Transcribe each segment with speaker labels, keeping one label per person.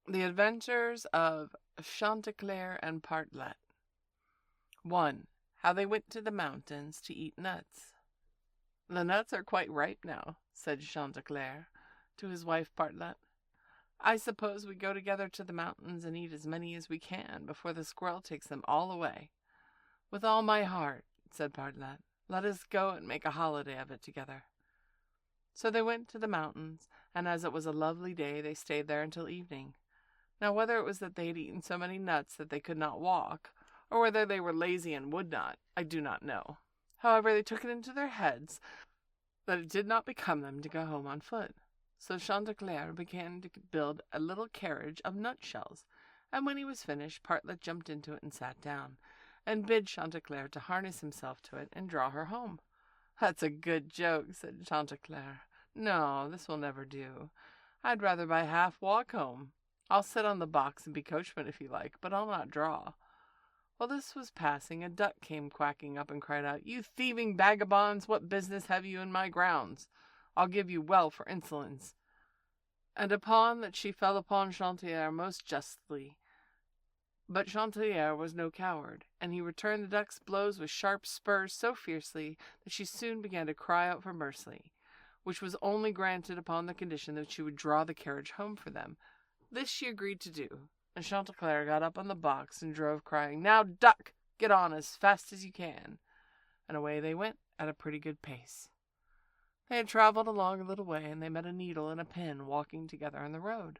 Speaker 1: The Adventures of Chanticleer and Partlet. 1. How they went to the mountains to eat nuts. The nuts are quite ripe now, said Chanticleer to his wife Partlet. I suppose we go together to the mountains and eat as many as we can before the squirrel takes them all away. With all my heart, said Partlet. Let us go and make a holiday of it together. So they went to the mountains, and as it was a lovely day, they stayed there until evening. Now whether it was that they had eaten so many nuts that they could not walk, or whether they were lazy and would not, I do not know. However, they took it into their heads that it did not become them to go home on foot. So Chanticleer began to build a little carriage of nutshells, and when he was finished, Partlet jumped into it and sat down, and bid Chanticleer to harness himself to it and draw her home. That's a good joke, said Chanticleer. No, this will never do. I'd rather by half walk home. I'll sit on the box and be coachman if you like, but I'll not draw. While this was passing, a duck came quacking up and cried out, You thieving vagabonds, what business have you in my grounds? I'll give you well for insolence. And upon that she fell upon Chanticleer most justly. But Chanticleer was no coward, and he returned the duck's blows with sharp spurs so fiercely that she soon began to cry out for mercy, which was only granted upon the condition that she would draw the carriage home for them. This she agreed to do, and Chanticleer got up on the box and drove, crying, Now, duck, get on as fast as you can. And away they went at a pretty good pace. They had travelled along a little way, and they met a needle and a pin walking together on the road.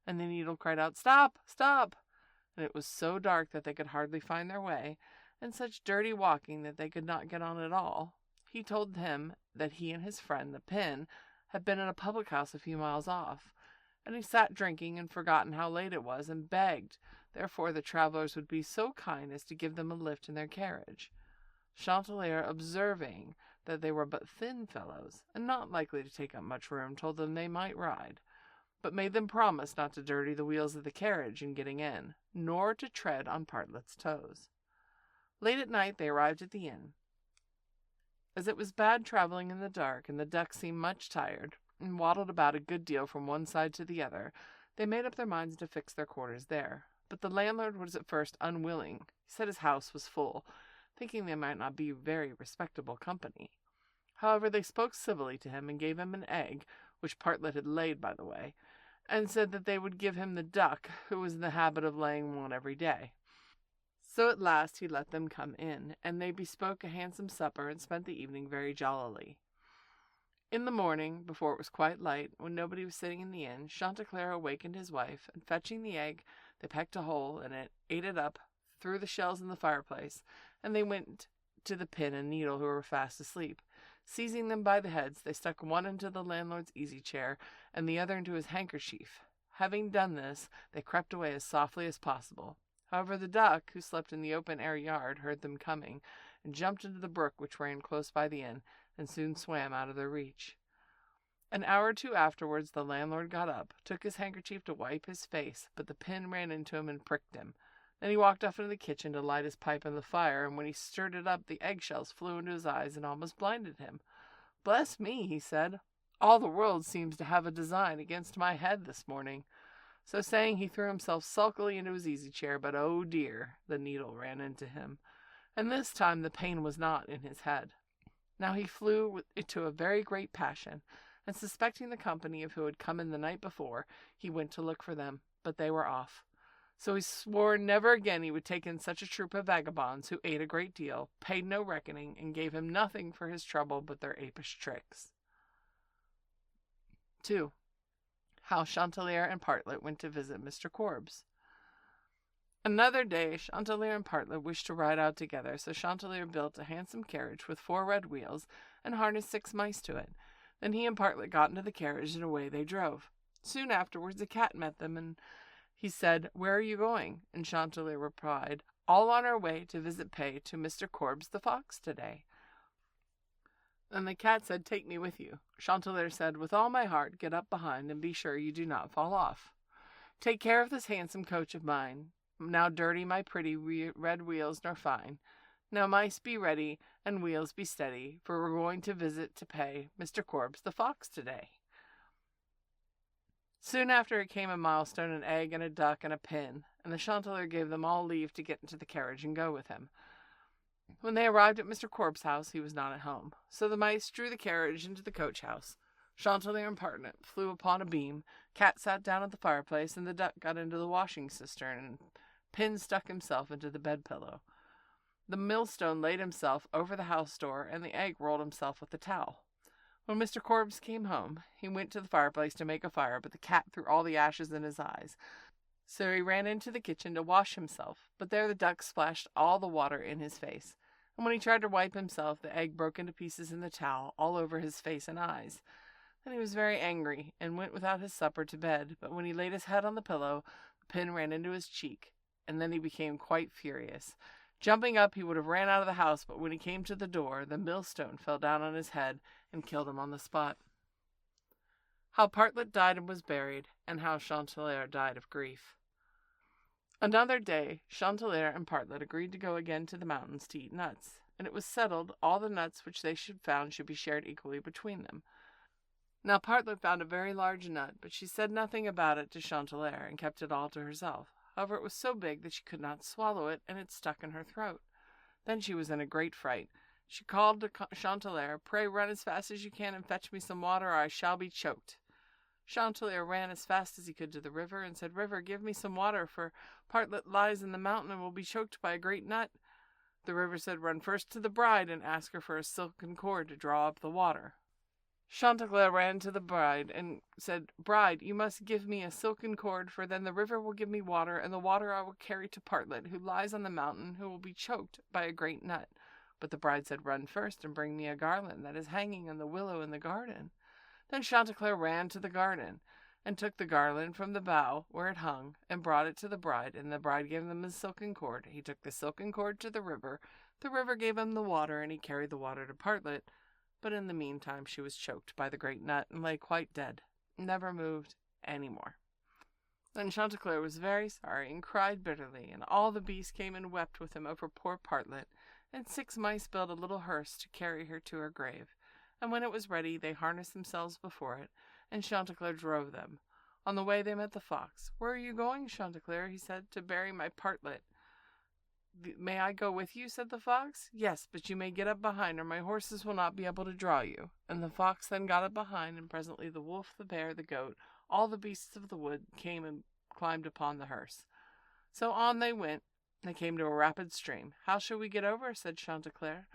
Speaker 1: And the needle cried out, Stop, stop! And it was so dark that they could hardly find their way, and such dirty walking that they could not get on at all. He told him that he and his friend, the pin, had been at a public house a few miles off, and he sat drinking and forgotten how late it was, and begged, therefore, the travellers would be so kind as to give them a lift in their carriage. Chanticleer, observing that they were but thin fellows, and not likely to take up much room, told them they might ride, but made them promise not to dirty the wheels of the carriage in getting in, nor to tread on Partlet's toes. Late at night they arrived at the inn. As it was bad travelling in the dark, and the duck seemed much tired, and waddled about a good deal from one side to the other, they made up their minds to fix their quarters there. But the landlord was at first unwilling. He said his house was full, thinking they might not be very respectable company. However, they spoke civilly to him, and gave him an egg, which Partlet had laid by the way, and said that they would give him the duck, who was in the habit of laying one every day. So at last he let them come in, and they bespoke a handsome supper, and spent the evening very jollily. In the morning, before it was quite light, when nobody was sitting in the inn, Chanticleer awakened his wife, and fetching the egg, they pecked a hole in it, ate it up, threw the shells in the fireplace, and they went to the pin and needle, who were fast asleep. Seizing them by the heads, they stuck one into the landlord's easy-chair, and the other into his handkerchief. Having done this, they crept away as softly as possible. However, the duck, who slept in the open-air yard, heard them coming, and jumped into the brook which ran close by the inn, and soon swam out of their reach. An hour or two afterwards the landlord got up, took his handkerchief to wipe his face, but the pin ran into him and pricked him. Then he walked off into the kitchen to light his pipe on the fire, and when he stirred it up, the eggshells flew into his eyes and almost blinded him. Bless me, he said, all the world seems to have a design against my head this morning. So saying, he threw himself sulkily into his easy-chair, but oh dear, the needle ran into him, and this time the pain was not in his head. Now he flew into a very great passion, and suspecting the company of who had come in the night before, he went to look for them, but they were off. So he swore never again he would take in such a troop of vagabonds, who ate a great deal, paid no reckoning, and gave him nothing for his trouble but their apish tricks. 2. How Chanticleer and Partlet went to visit Mr. Korbes. Another day Chanticleer and Partlet wished to ride out together, so Chanticleer built a handsome carriage with 4 red wheels, and harnessed 6 mice to it. Then he and Partlet got into the carriage, and away they drove. Soon afterwards a cat met them, and he said, Where are you going? And Chanticleer replied, All on our way to visit pay to Mr. Korbes the fox today. Then the cat said, Take me with you. Chanticleer said, With all my heart, get up behind, and be sure you do not fall off. Take care of this handsome coach of mine. Now dirty my pretty red wheels nor fine. Now mice be ready, and wheels be steady, for we're going to visit to pay Mr. Korbes the fox today. Soon after it came a milestone, an egg, and a duck, and a pin, and the Chanticleer gave them all leave to get into the carriage and go with him. When they arrived at Mr. Corp's house, he was not at home. So the mice drew the carriage into the coach-house. Chanticleer and Partlet flew upon a beam, Cat sat down at the fireplace, and the duck got into the washing cistern, and Pin stuck himself into the bed-pillow. The millstone laid himself over the house door, and the egg rolled himself with the towel. When Mr. Corpse came home, he went to the fireplace to make a fire, but the cat threw all the ashes in his eyes. So he ran into the kitchen to wash himself, but there the duck splashed all the water in his face. And when he tried to wipe himself, the egg broke into pieces in the towel, all over his face and eyes. Then he was very angry, and went without his supper to bed, but when he laid his head on the pillow, the pin ran into his cheek, and then he became quite furious. Jumping up, he would have ran out of the house, but when he came to the door, the millstone fell down on his head and killed him on the spot. How Partlet died and was buried, and how Chanticleer died of grief. Another day, Chanticleer and Partlet agreed to go again to the mountains to eat nuts, and it was settled all the nuts which they found should be shared equally between them. Now Partlet found a very large nut, but she said nothing about it to Chanticleer, and kept it all to herself. However, it was so big that she could not swallow it, and it stuck in her throat. Then she was in a great fright. She called to Chanticleer, "Pray run as fast as you can and fetch me some water, or I shall be choked." Chanticleer ran as fast as he could to the river, and said, "River, give me some water, for Partlet lies in the mountain and will be choked by a great nut." The river said, "Run first to the bride and ask her for a silken cord to draw up the water." Chanticleer ran to the bride and said, "Bride, you must give me a silken cord, for then the river will give me water, and the water I will carry to Partlet, who lies on the mountain, who will be choked by a great nut." But the bride said, "Run first and bring me a garland that is hanging on the willow in the garden." Then Chanticleer ran to the garden, and took the garland from the bough where it hung, and brought it to the bride, and the bride gave him the silken cord. He took the silken cord to the river river gave him the water, and he carried the water to Partlet. But in the meantime she was choked by the great nut, and lay quite dead, never moved any more. Then Chanticleer was very sorry, and cried bitterly, and all the beasts came and wept with him over poor Partlet, and 6 mice built a little hearse to carry her to her grave. And when it was ready, they harnessed themselves before it, and Chanticleer drove them. On the way they met the fox. "Where are you going, Chanticleer?" he said. "To bury my Partlet." "May I go with you?" said the fox. "Yes, but you may get up behind, or my horses will not be able to draw you." And the fox then got up behind, and presently the wolf, the bear, the goat, all the beasts of the wood came and climbed upon the hearse. So on they went. They came to a rapid stream. "How shall we get over?" said Chanticleer.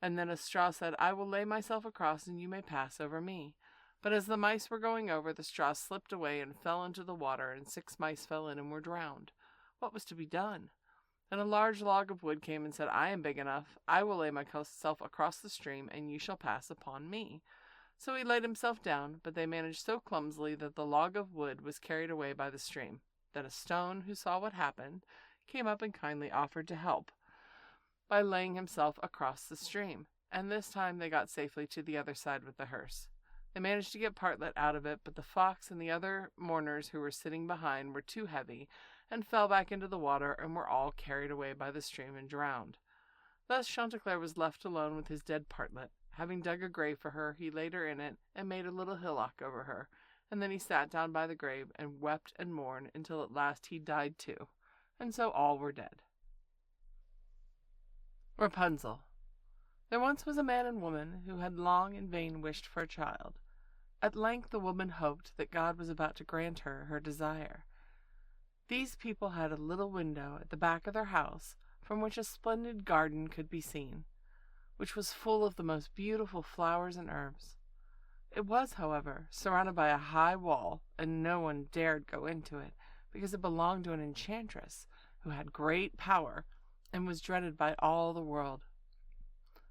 Speaker 1: And then a straw said, "I will lay myself across, and you may pass over me." But as the mice were going over, the straw slipped away and fell into the water, and 6 mice fell in and were drowned. What was to be done? And a large log of wood came and said, "I am big enough. I will lay myself across the stream, and you shall pass upon me." So he laid himself down, but they managed so clumsily that the log of wood was carried away by the stream. Then a stone, who saw what happened, came up and kindly offered to help by laying himself across the stream, and this time they got safely to the other side with the hearse. They managed to get Partlet out of it, but the fox and the other mourners who were sitting behind were too heavy, and fell back into the water, and were all carried away by the stream and drowned. Thus Chanticleer was left alone with his dead Partlet. Having dug a grave for her, he laid her in it, and made a little hillock over her, and then he sat down by the grave, and wept and mourned, until at last he died too, and so all were dead. Rapunzel. There once was a man and woman who had long in vain wished for a child. At length the woman hoped that God was about to grant her her desire. These people had a little window at the back of their house, from which a splendid garden could be seen, which was full of the most beautiful flowers and herbs. It was, however, surrounded by a high wall, and no one dared go into it, because it belonged to an enchantress, who had great power, and was dreaded by all the world.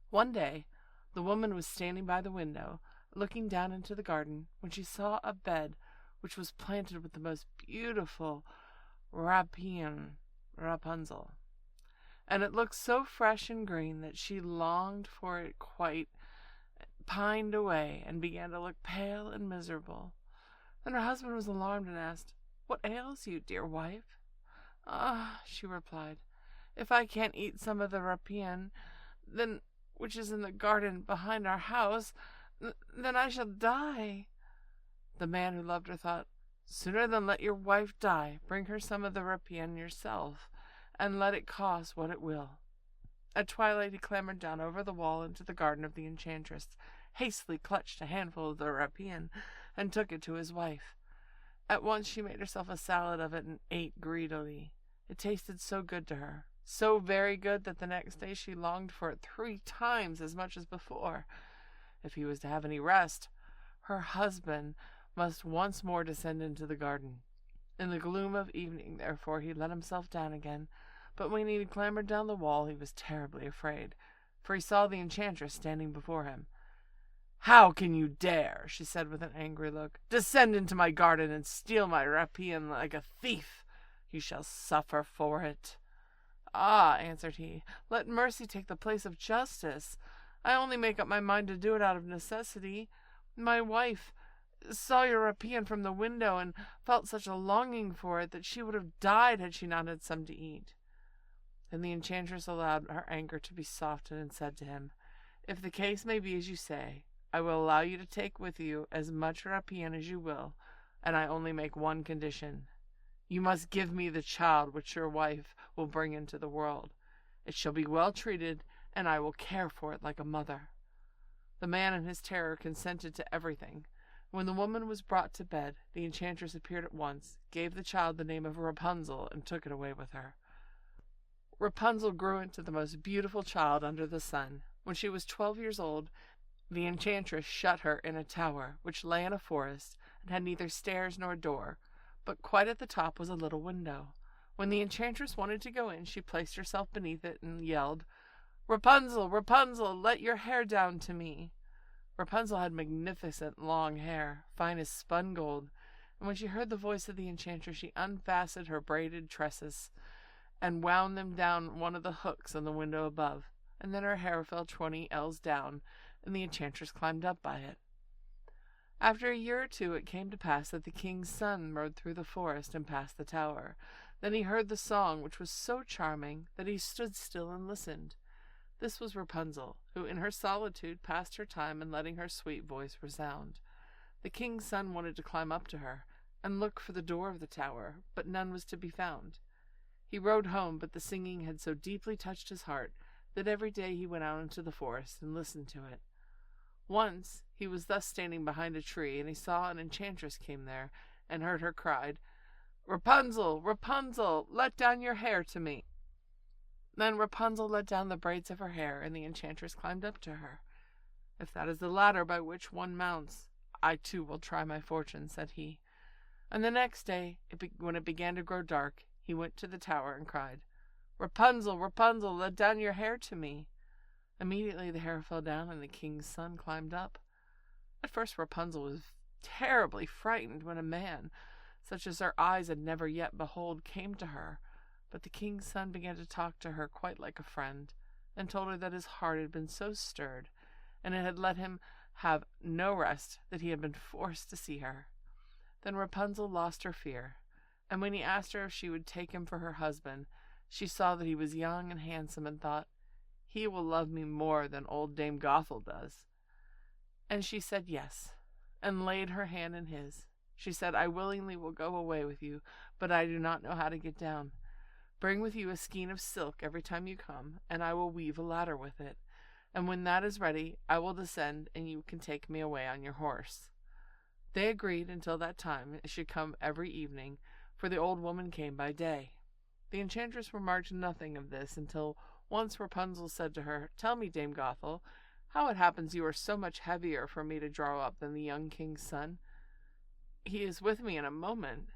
Speaker 1: One day, the woman was standing by the window, looking down into the garden, when she saw a bed which was planted with the most beautiful Rapunzel, and it looked so fresh and green that she longed for it, quite pined away, and began to look pale and miserable. Then her husband was alarmed and asked, "What ails you, dear wife?" "Ah," she replied, "if I can't eat some of the rapine, then which is in the garden behind our house, then I shall die." The man who loved her thought, Sooner than let your wife die, bring her some of the rapine yourself, and let it cost what it will." At twilight he clambered down over the wall into the garden of the enchantress, hastily clutched a handful of the rapine, and took it to his wife. At once she made herself a salad of it and ate greedily. It tasted so good to her, so very good, that the next day she longed for it 3 times as much as before. If he was to have any rest, her husband must once more descend into the garden. In the gloom of evening, therefore, he let himself down again, but when he had clambered down the wall he was terribly afraid, for he saw the enchantress standing before him. "How can you dare," she said with an angry look, "descend into my garden and steal my rapine like a thief? You shall suffer for it." "Ah," answered he, "let mercy take the place of justice. I only make up my mind to do it out of necessity. My wife saw your rapine from the window, and felt such a longing for it that she would have died had she not had some to eat." Then the enchantress allowed her anger to be softened, and said to him, "If the case may be as you say, I will allow you to take with you as much rapine as you will, and I only make one condition. You must give me the child which your wife will bring into the world. It shall be well treated, and I will care for it like a mother." The man in his terror consented to everything. When the woman was brought to bed, the enchantress appeared at once, gave the child the name of Rapunzel, and took it away with her. Rapunzel grew into the most beautiful child under the sun. When she was 12 years old, the enchantress shut her in a tower, which lay in a forest, and had neither stairs nor door, but quite at the top was a little window. When the enchantress wanted to go in, she placed herself beneath it and yelled, "Rapunzel, Rapunzel, let your hair down to me." Rapunzel had magnificent long hair, fine as spun gold, and when she heard the voice of the enchantress, she unfastened her braided tresses and wound them down one of the hooks on the window above, and then her hair fell 20 ells down, and the enchantress climbed up by it. After a year or 2 it came to pass that the king's son rode through the forest and passed the tower. Then he heard the song, which was so charming that he stood still and listened. This was Rapunzel, who in her solitude passed her time in letting her sweet voice resound. The king's son wanted to climb up to her and look for the door of the tower, but none was to be found. He rode home, but the singing had so deeply touched his heart that every day he went out into the forest and listened to it. Once he was thus standing behind a tree, and he saw an enchantress came there, and heard her cried, "Rapunzel, Rapunzel, let down your hair to me." Then Rapunzel let down the braids of her hair, and the enchantress climbed up to her. "If that is the ladder by which one mounts, I too will try my fortune," said he. And the next day, when it began to grow dark, he went to the tower and cried, "Rapunzel, Rapunzel, let down your hair to me." Immediately the hair fell down, and the king's son climbed up. At first Rapunzel was terribly frightened when a man, such as her eyes had never yet beheld, came to her. But the king's son began to talk to her quite like a friend, and told her that his heart had been so stirred, and it had let him have no rest, that he had been forced to see her. Then Rapunzel lost her fear, and when he asked her if she would take him for her husband, she saw that he was young and handsome, and thought, "He will love me more than old Dame Gothel does." And she said yes, and laid her hand in his. She said, "I willingly will go away with you, but I do not know how to get down. Bring with you a skein of silk every time you come, and I will weave a ladder with it. And when that is ready, I will descend, and you can take me away on your horse." They agreed until that time it should come every evening, for the old woman came by day. The enchantress remarked nothing of this until once Rapunzel said to her, "Tell me, Dame Gothel, how it happens you are so much heavier for me to draw up than the young king's son? He is with me in a moment."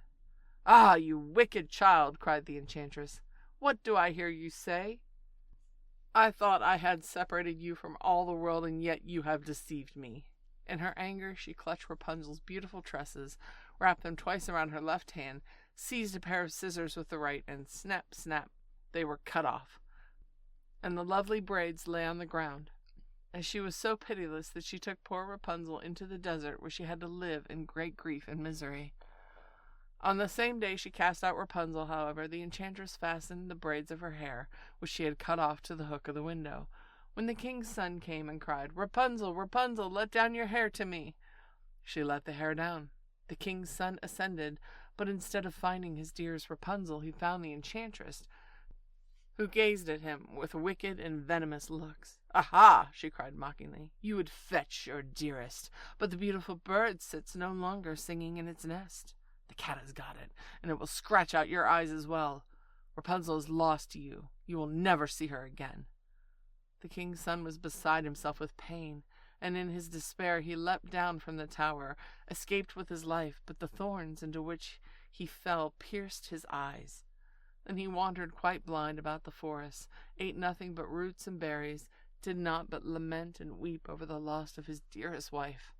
Speaker 1: "Ah, you wicked child!" cried the enchantress. "What do I hear you say? I thought I had separated you from all the world, and yet you have deceived me." In her anger she clutched Rapunzel's beautiful tresses, wrapped them twice around her left hand, seized a pair of scissors with the right, and snap, snap, they were cut off, and the lovely braids lay on the ground. And she was so pitiless that she took poor Rapunzel into the desert, where she had to live in great grief and misery. On the same day she cast out Rapunzel, however, the enchantress fastened the braids of her hair, which she had cut off, to the hook of the window. When the king's son came and cried, "Rapunzel, Rapunzel, let down your hair to me," she let the hair down, The king's son ascended, but instead of finding his dearest Rapunzel, he found the enchantress, who gazed at him with wicked and venomous looks. "Aha!" she cried mockingly. "You would fetch your dearest, but the beautiful bird sits no longer singing in its nest. The cat has got it, and it will scratch out your eyes as well. Rapunzel is lost to you. You will never see her again." The king's son was beside himself with pain, and in his despair he leapt down from the tower, escaped with his life, but the thorns into which he fell pierced his eyes. Then he wandered quite blind about the forest, ate nothing but roots and berries, did naught but lament and weep over the loss of his dearest wife.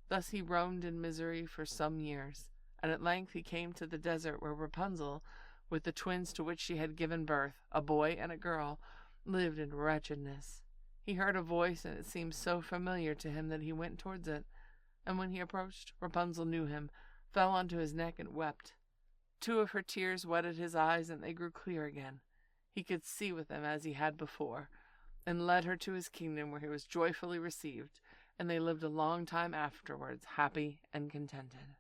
Speaker 1: Thus he roamed in misery for some years, and at length he came to the desert where Rapunzel, with the twins to which she had given birth, a boy and a girl, lived in wretchedness. He heard a voice, and it seemed so familiar to him that he went towards it, and when he approached, Rapunzel knew him, fell onto his neck and wept. 2 of her tears wetted his eyes, and they grew clear again. He could see with them as he had before, and led her to his kingdom, where he was joyfully received, and they lived a long time afterwards, happy and contented.